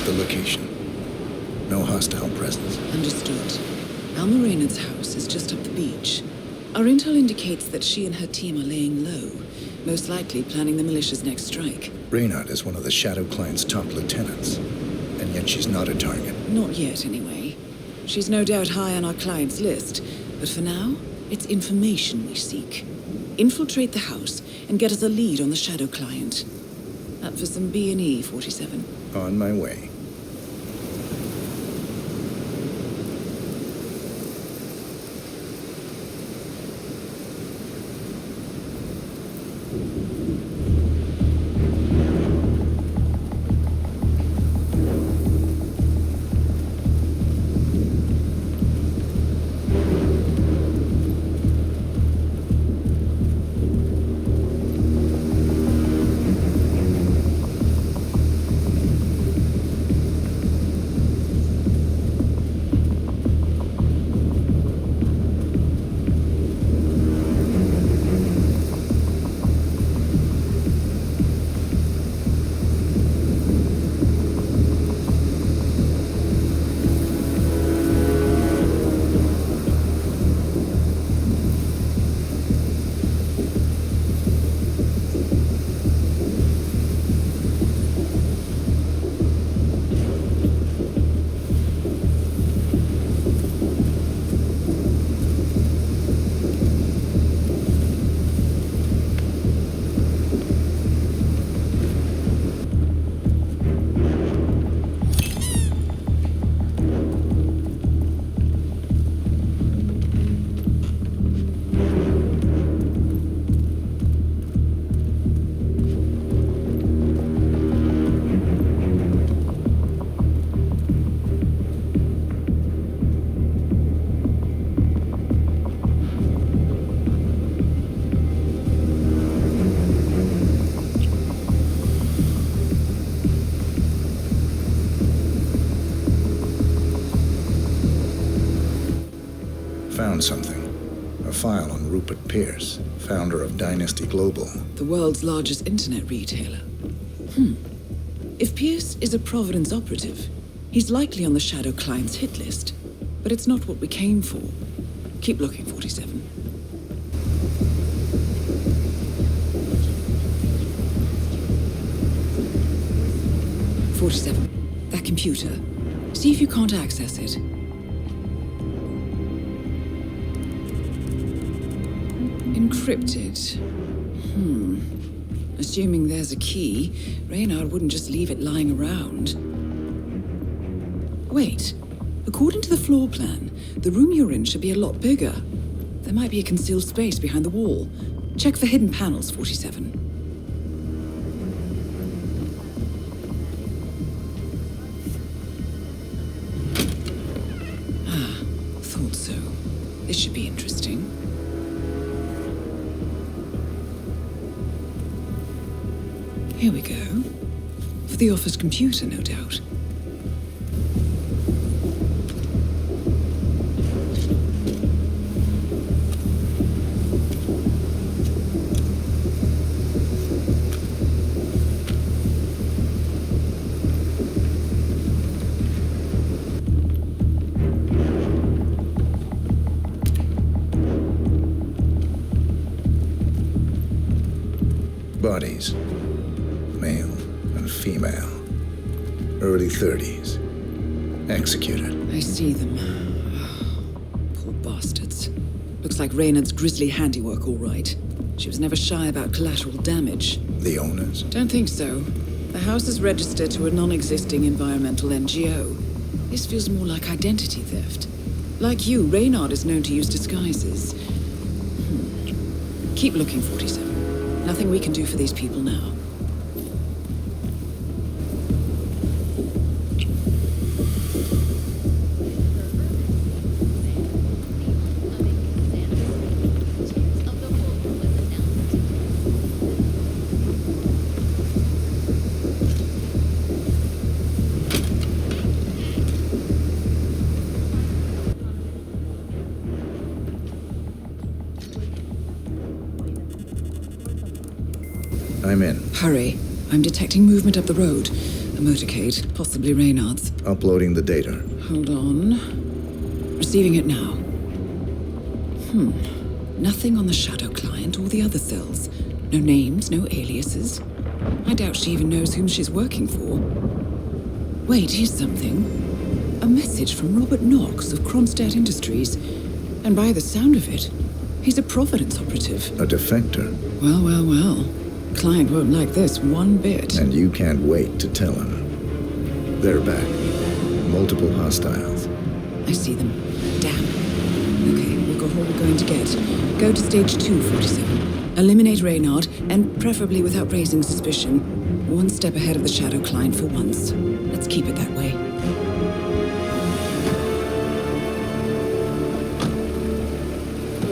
The location. No hostile presence. Understood. Alma Reynard's house is just up the beach. Our intel indicates that she and her team are laying low, most likely planning the militia's next strike. Reynard is one of the Shadow Client's top lieutenants, and yet she's not a target. Not yet, anyway. She's no doubt high on our client's list, but for now, it's information we seek. Infiltrate the house and get us a lead on the Shadow Client. Up for some B&E, 47. On my way. Found something. A file on Rupert Pierce, founder of Dynasty Global. The world's largest internet retailer. If Pierce is a Providence operative, he's likely on the Shadow Client's hit list. But it's not what we came for. Keep looking, 47. That computer. See if you can't access it. Encrypted. Assuming there's a key, Reynard wouldn't just leave it lying around. Wait. According to the floor plan, the room you're in should be a lot bigger. There might be a concealed space behind the wall. Check for hidden panels, 47. Thought so. This should be interesting. Here we go. For the office computer, no doubt. Bodies. Male and female. Early 30s. Executed. I see them. Poor bastards. Looks like Reynard's grisly handiwork, all right. She was never shy about collateral damage. The owners? Don't think so. The house is registered to a non-existing environmental NGO. This feels more like identity theft. Like you, Reynard is known to use disguises. Keep looking, 47. Nothing we can do for these people now. I'm in. Hurry. I'm detecting movement up the road. A motorcade, possibly Reynard's. Uploading the data. Hold on. Receiving it now. Nothing on the Shadow client or the other cells. No names, no aliases. I doubt she even knows whom she's working for. Wait, here's something. A message from Robert Knox of Kronstadt Industries. And by the sound of it, he's a Providence operative. A defector. Well, well, well. Client won't like this one bit. And you can't wait to tell him. They're back. Multiple hostiles. I see them. Damn. Okay, we've got all we're going to get. Go to stage 2, 47. Eliminate Reynard, and preferably without raising suspicion. One step ahead of the Shadow client for once. Let's keep it that way.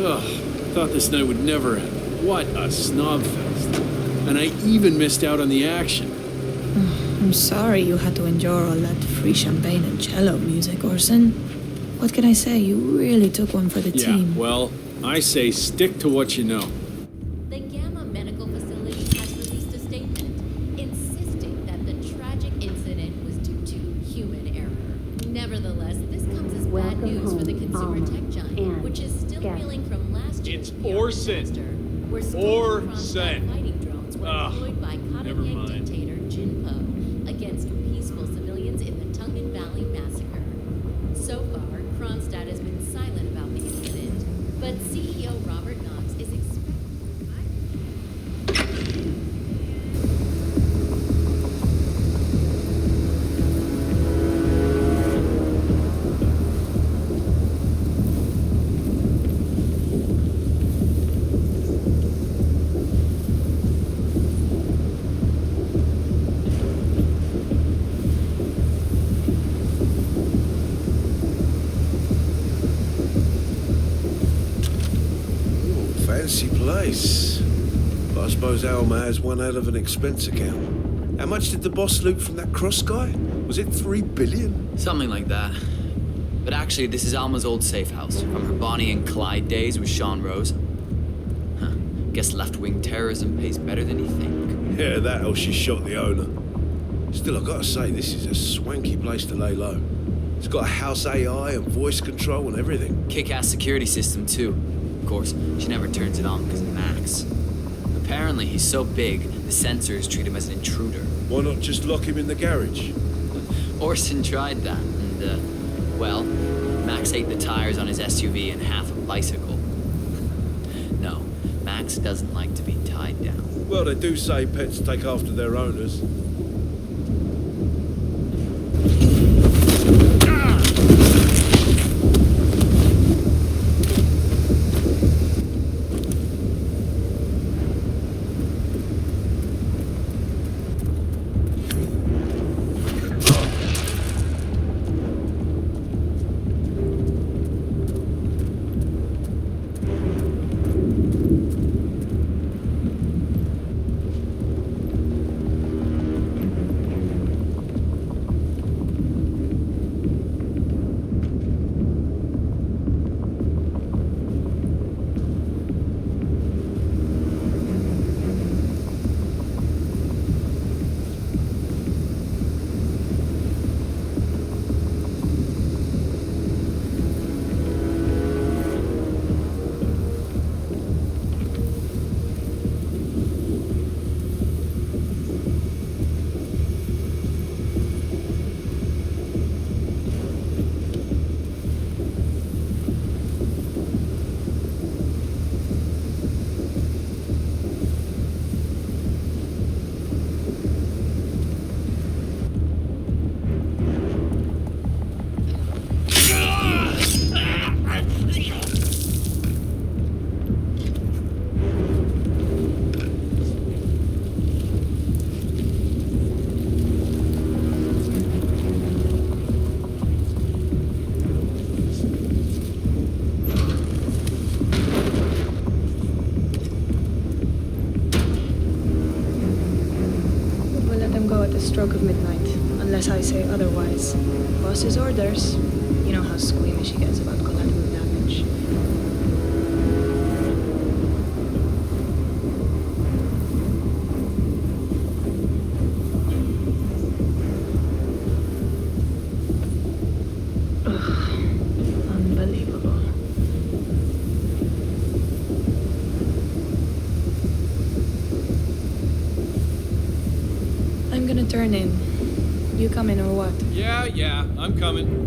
Ugh, thought this night would never end. What a snobfest. And I even missed out on the action. I'm sorry you had to endure all that free champagne and cello music, Orson. What can I say? You really took one for the team. Yeah, well, I say stick to what you know. The Gamma Medical Facility has released a statement insisting that the tragic incident was due to human error. Nevertheless, this comes as bad news for the consumer tech giant, which is still reeling from last year's It's PR Orson. disaster, where Orson. Kronstadt fighting drones were employed by never Katayank mind. dictator Jinpo against peaceful civilians in the Tungan Valley massacre. So far, Kronstadt has been silent about the incident, but CEO Robert Knox is expected. Fancy place. But I suppose Alma has one hell of an expense account. How much did the boss loot from that cross guy? Was it 3 billion? Something like that. But actually, this is Alma's old safe house from her Bonnie and Clyde days with Sean Rose. Huh. Guess left-wing terrorism pays better than you think. Yeah, that or she shot the owner. Still, I've got to say, this is a swanky place to lay low. It's got a house AI and voice control and everything. Kick-ass security system, too. Of course, she never turns it on because of Max. Apparently, he's so big, the sensors treat him as an intruder. Why not just lock him in the garage? Orson tried that, and, well, Max ate the tires on his SUV and half a bicycle. No, Max doesn't like to be tied down. Well, they do say pets take after their owners. stroke of midnight, unless I say otherwise. Boss's orders. You know how squeamish he gets about collateral damage. Unbelievable. I'm gonna turn in. You coming or what? Yeah, I'm coming.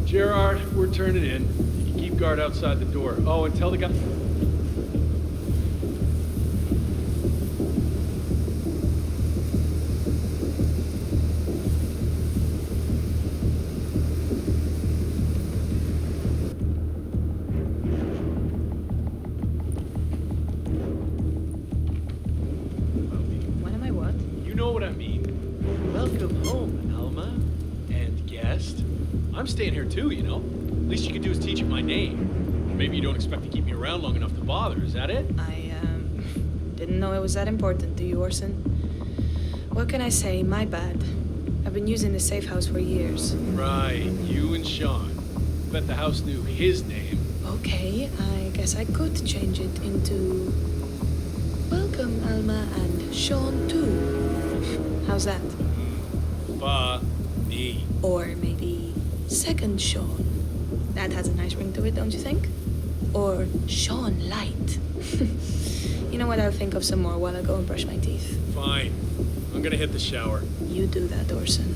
Gerard, we're turning in. You can keep guard outside the door. Oh, and tell the guy... When am I what? You know what I mean. Welcome home, Alma. And guest. I'm staying here too, you know. Least you can do is teach it my name. Maybe you don't expect to keep me around long enough to bother, is that it? I, didn't know it was that important to you, Orson. What can I say? My bad. I've been using the safe house for years. Right, you and Sean. Bet the house knew his name. Okay, I guess I could change it into... Welcome, Alma, and Sean, too. How's that? Funny. Or maybe Second Sean. That has a nice ring to it, don't you think? Or Sean Light. You know what, I'll think of some more while I go and brush my teeth. Fine. I'm gonna hit the shower. You do that, Orson.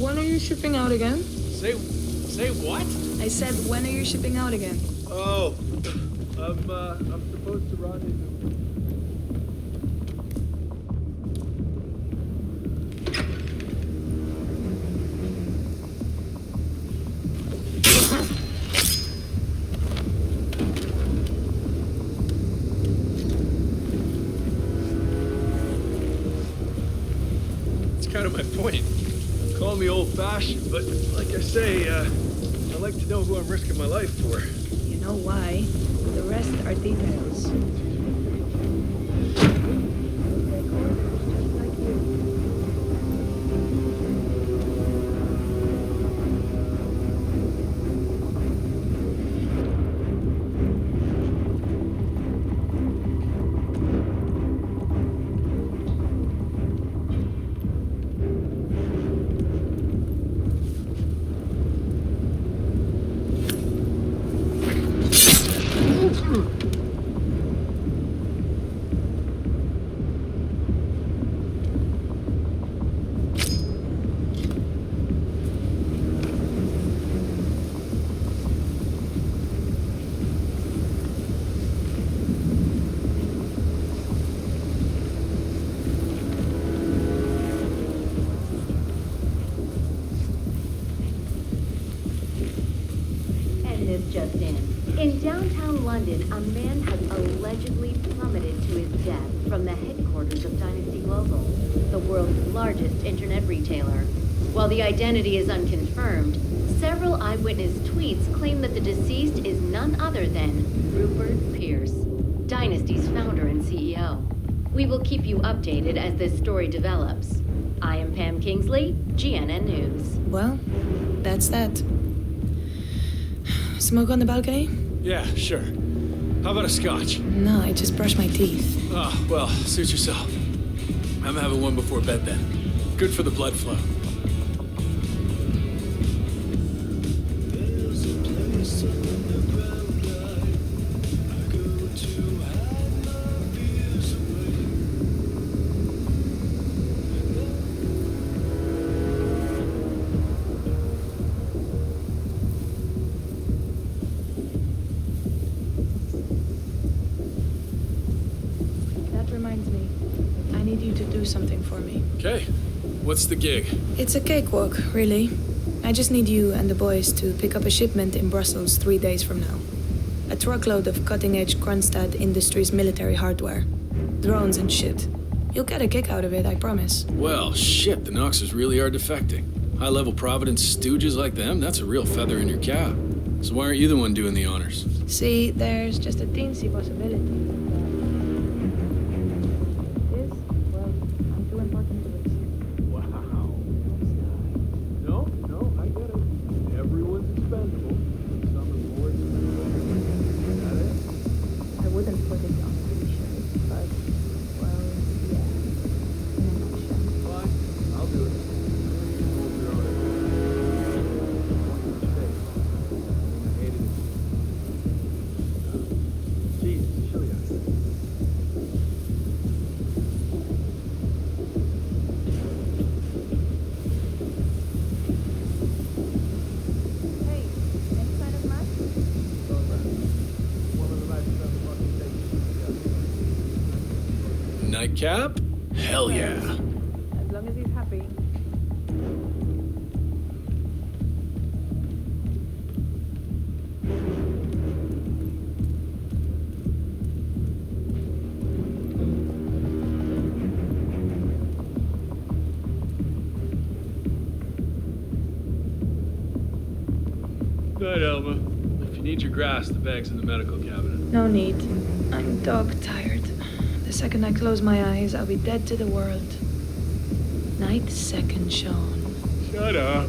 When are you shipping out again? Say what? I said, when are you shipping out again? Oh, I'm supposed to rendezvous. It's kind of my point. Call me old-fashioned, but like I say, I like to know who I'm risking my life for. You know why? The rest are details. Just in downtown London, a man has allegedly plummeted to his death from the headquarters of Dynasty Global, the world's largest internet retailer. While the identity is unconfirmed, several eyewitness tweets claim that the deceased is none other than Rupert Pierce, Dynasty's founder and CEO. We will keep you updated as this story develops. I am Pam Kingsley, GNN News. Well, that's that. Smoke on the balcony? Yeah, sure. How about a scotch? No, I just brushed my teeth. Oh, well, suit yourself. I'm having one before bed then. Good for the blood flow. That reminds me. I need you to do something for me. Okay. What's the gig? It's a cakewalk, really. I just need you and the boys to pick up a shipment in Brussels 3 days from now. A truckload of cutting-edge Kronstadt Industries military hardware. Drones and shit. You'll get a kick out of it, I promise. Well, shit, the Knoxers really are defecting. High-level Providence stooges like them, that's a real feather in your cap. So why aren't you the one doing the honors? See, there's just a teensy possibility. This, well, I'm too important to risk. Wow. No, I get it. Everyone's expendable. Some are more expendable. Is that it? I wouldn't put it on t-shirt, but, well, yeah. In a nutshell. Fine, I'll do it. Hold your own. One mistake. I hated it. Jeez, it's chilly out here. Hey, any sign of Max? Nightcap? Hell yeah. As long as he's happy. Night, Elma. If you need your grass, the bag's in the medical cabinet. No need. I'm dog tired. The second I close my eyes, I'll be dead to the world. Night second, Sean. Shut up.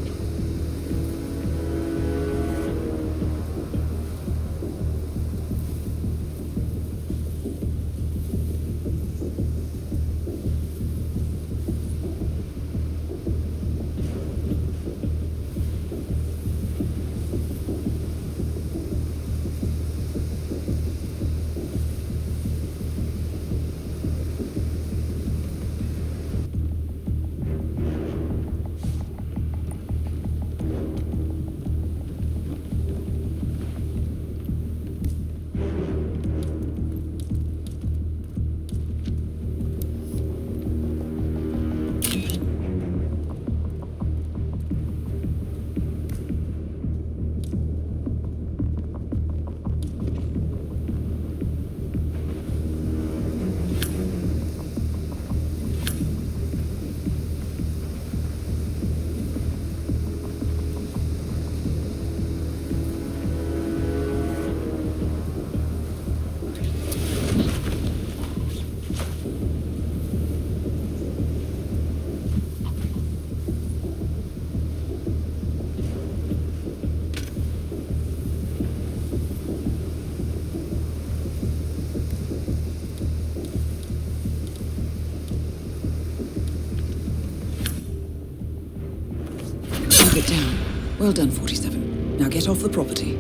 Keep it down. Well done, 47. Now get off the property.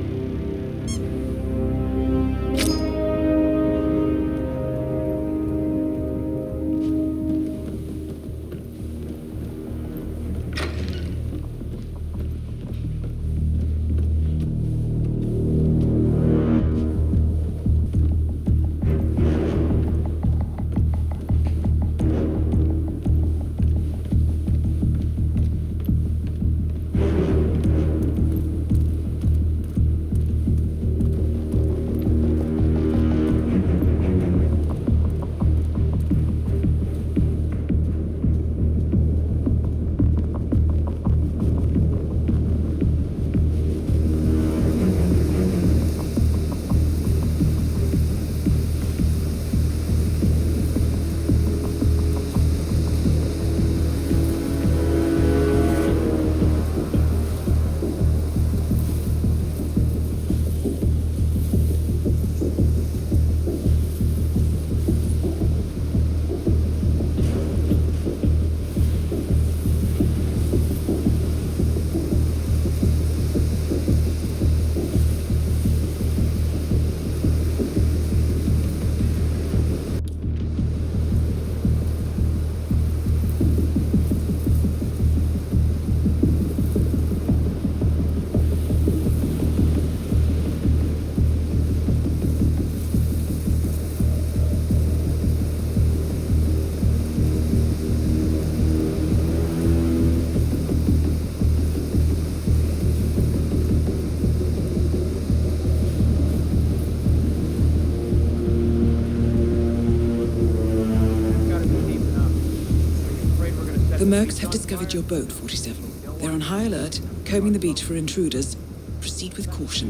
Mercs have discovered your boat, 47. They're on high alert, combing the beach for intruders. Proceed with caution.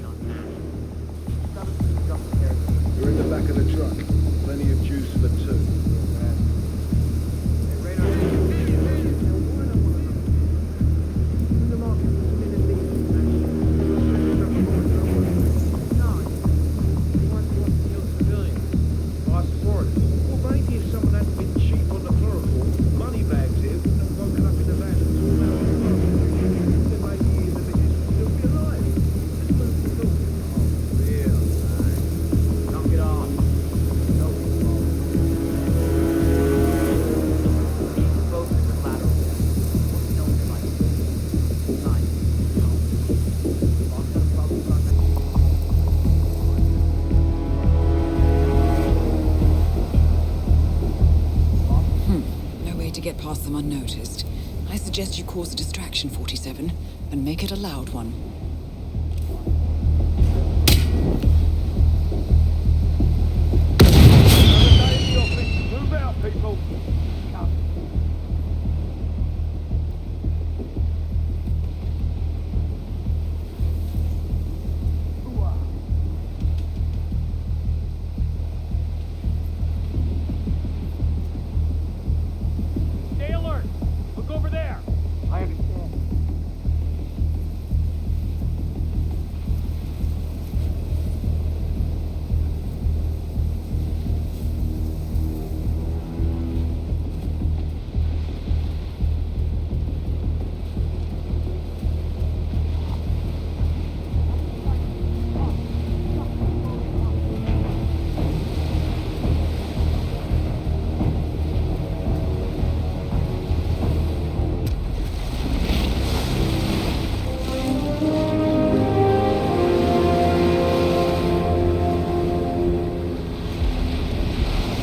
You're in the back of the truck. Plenty of juice for two. Past them unnoticed. I suggest you cause a distraction, 47, and make it a loud one.